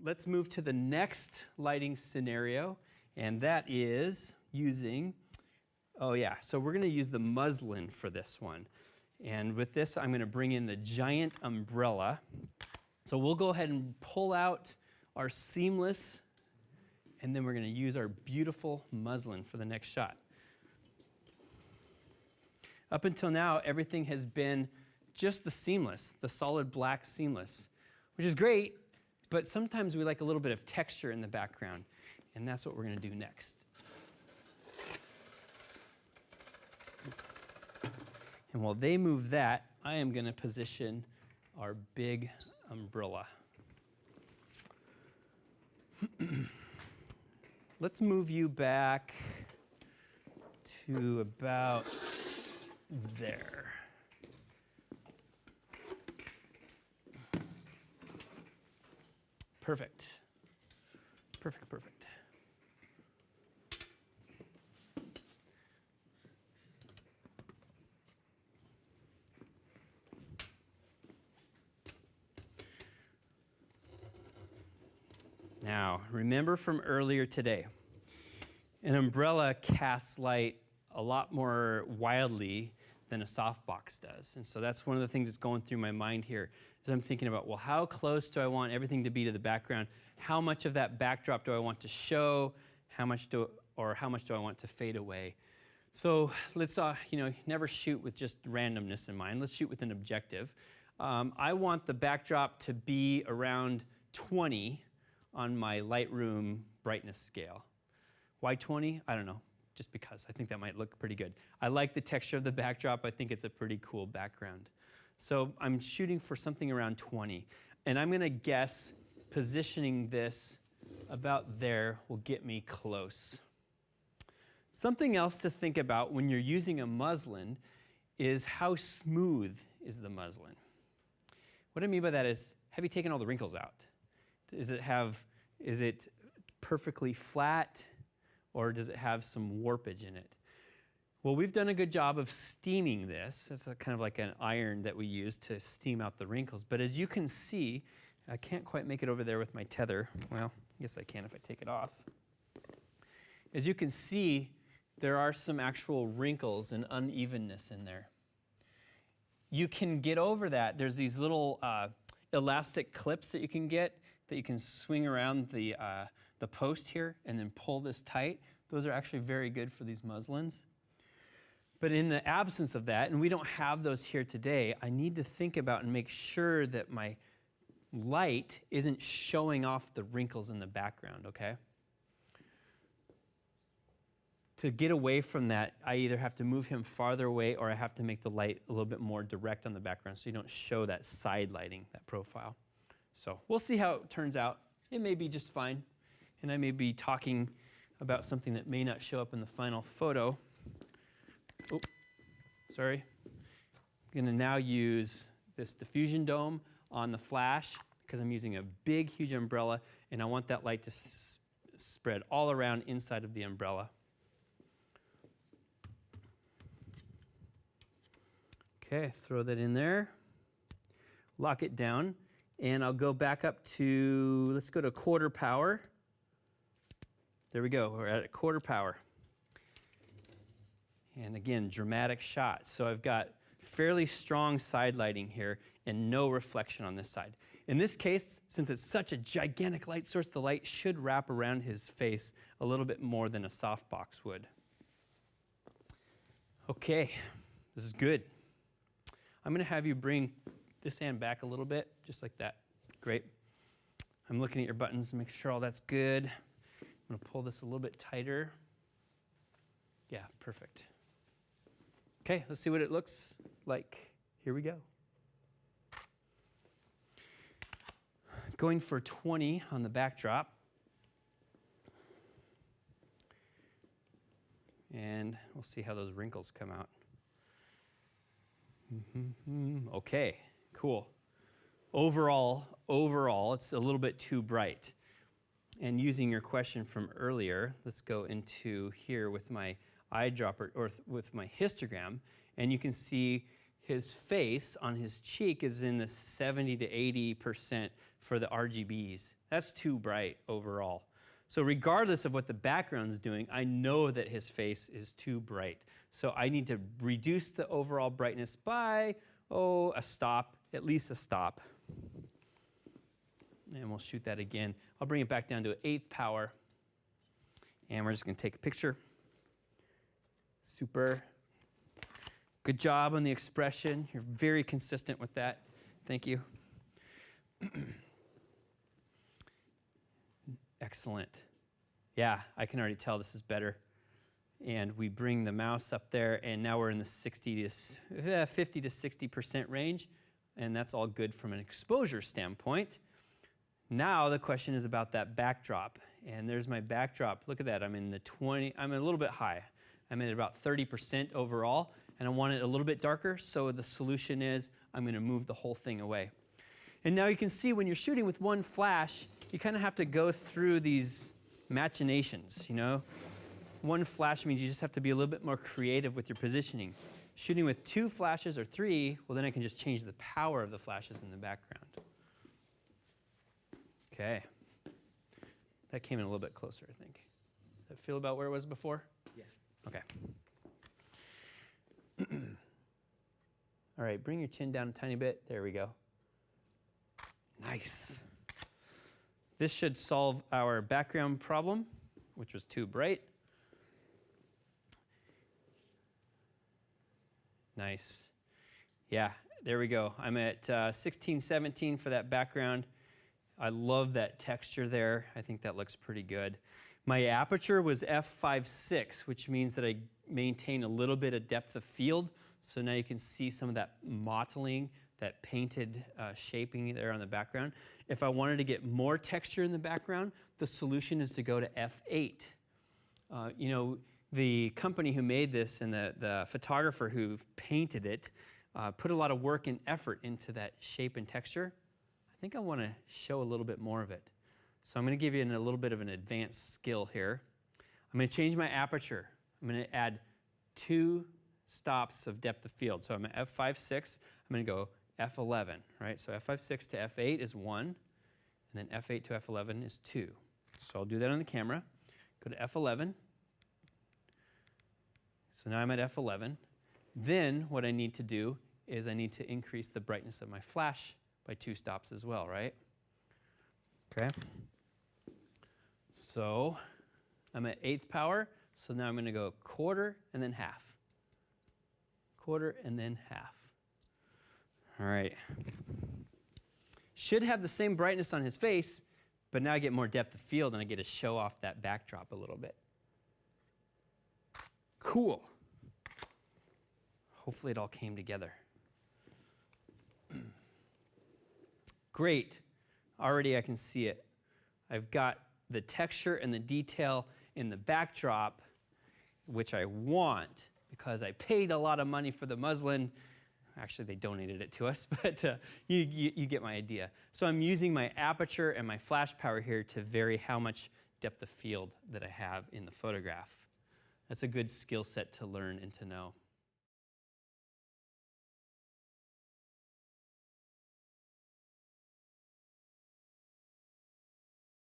Let's move to the next lighting scenario, and that is using, so we're going to use the muslin for this one. And with this, I'm going to bring in the giant umbrella. So we'll go ahead and pull out our seamless, and then we're going to use our beautiful muslin for the next shot. Up until now, everything has been just the seamless, the solid black seamless, which is great, but sometimes we like a little bit of texture in the background, and that's what we're going to do next. And while they move that, I am going to position our big umbrella. Let's move you back to about there. Perfect. Perfect. Now, remember from earlier today, an umbrella casts light a lot more wildly than a softbox does. And so that's one of the things that's going through my mind here is I'm thinking about, well, how close do I want everything to be to the background? How much of that backdrop do I want to show? How much do I want to fade away? So let's, never shoot with just randomness in mind. Let's shoot with an objective. I want the backdrop to be around 20 on my Lightroom brightness scale. Why 20? I don't know. Just because I think that might look pretty good. I like the texture of the backdrop. I think it's a pretty cool background. So I'm shooting for something around 20. And I'm going to guess positioning this about there will get me close. Something else to think about when you're using a muslin is how smooth is the muslin. What I mean by that is, have you taken all the wrinkles out? Is it perfectly flat? Or does it have some warpage in it? Well, we've done a good job of steaming this. It's kind of like an iron that we use to steam out the wrinkles. But as you can see, I can't quite make it over there with my tether. Well, I guess I can if I take it off. As you can see, there are some actual wrinkles and unevenness in there. You can get over that. There's these little elastic clips that you can get that you can swing around the post here and then pull this tight. Those are actually very good for these muslins. But in the absence of that, and we don't have those here today, I need to think about and make sure that my light isn't showing off the wrinkles in the background, okay? To get away from that, I either have to move him farther away or I have to make the light a little bit more direct on the background so you don't show that side lighting, that profile. So we'll see how it turns out. It may be just fine. And I may be talking about something that may not show up in the final photo. Oh, sorry. I'm going to now use this diffusion dome on the flash because I'm using a big, huge umbrella, and I want that light to spread all around inside of the umbrella. Okay, throw that in there. Lock it down. And I'll go back up to, let's go to quarter power. There we go, we're at a quarter power. And again, dramatic shot. So I've got fairly strong side lighting here and no reflection on this side. In this case, since it's such a gigantic light source, the light should wrap around his face a little bit more than a softbox would. Okay, this is good. I'm going to have you bring this hand back a little bit, just like that. Great. I'm looking at your buttons to make sure all that's good. I'm going to pull this a little bit tighter. Yeah, perfect. Okay, let's see what it looks like. Here we go. Going for 20 on the backdrop. And we'll see how those wrinkles come out. Okay, cool. Overall, it's a little bit too bright. And using your question from earlier, let's go into here with my eyedropper or with my histogram, and you can see his face on his cheek is in the 70 to 80% for the RGBs. That's too bright overall. So regardless of what the background's doing, I know that his face is too bright. So I need to reduce the overall brightness by, a stop, at least a stop. And we'll shoot that again. I'll bring it back down to 1/8 power. And we're just going to take a picture. Super. Good job on the expression. You're very consistent with that. Thank you. Excellent. Yeah, I can already tell this is better. And we bring the mouse up there, and now we're in the 50 to 60% range. And that's all good from an exposure standpoint. Now the question is about that backdrop. And there's my backdrop. Look at that. I'm in the 20. I'm a little bit high. I'm at about 30% overall, and I want it a little bit darker. So the solution is I'm going to move the whole thing away. And now you can see when you're shooting with one flash, you kind of have to go through these machinations, you know. One flash means you just have to be a little bit more creative with your positioning. Shooting with 2 flashes or 3, well, then I can just change the power of the flashes in the background. Okay. That came in a little bit closer, I think. Does that feel about where it was before? Yeah. Okay. All right, bring your chin down a tiny bit. There we go. Nice. This should solve our background problem, which was too bright. Nice. Yeah, there we go. I'm at 16, 17 for that background. I love that texture there. I think that looks pretty good. My aperture was f5.6, which means that I maintain a little bit of depth of field. So now you can see some of that mottling, that painted shaping there on the background. If I wanted to get more texture in the background, the solution is to go to f8. You know, the company who made this and the photographer who painted it put a lot of work and effort into that shape and texture. I think I want to show a little bit more of it. So I'm going to give you a little bit of an advanced skill here. I'm going to change my aperture. I'm going to add 2 stops of depth of field. So I'm at f5.6. I'm going to go f11, right? So f5.6 to f8 is 1, and then f8 to f11 is 2. So I'll do that on the camera. Go to f11. So now I'm at f11. Then what I need to do is I need to increase the brightness of my flash by 2 stops as well, right? Okay. So I'm at 1/8 power. So now I'm going to go 1/4 and then 1/2. 1/4 and then 1/2. All right. Should have the same brightness on his face, but now I get more depth of field and I get to show off that backdrop a little bit. Cool. Hopefully it all came together. Great. Already I can see it. I've got the texture and the detail in the backdrop, which I want because I paid a lot of money for the muslin. Actually, they donated it to us, but you get my idea. So I'm using my aperture and my flash power here to vary how much depth of field that I have in the photograph. That's a good skill set to learn and to know.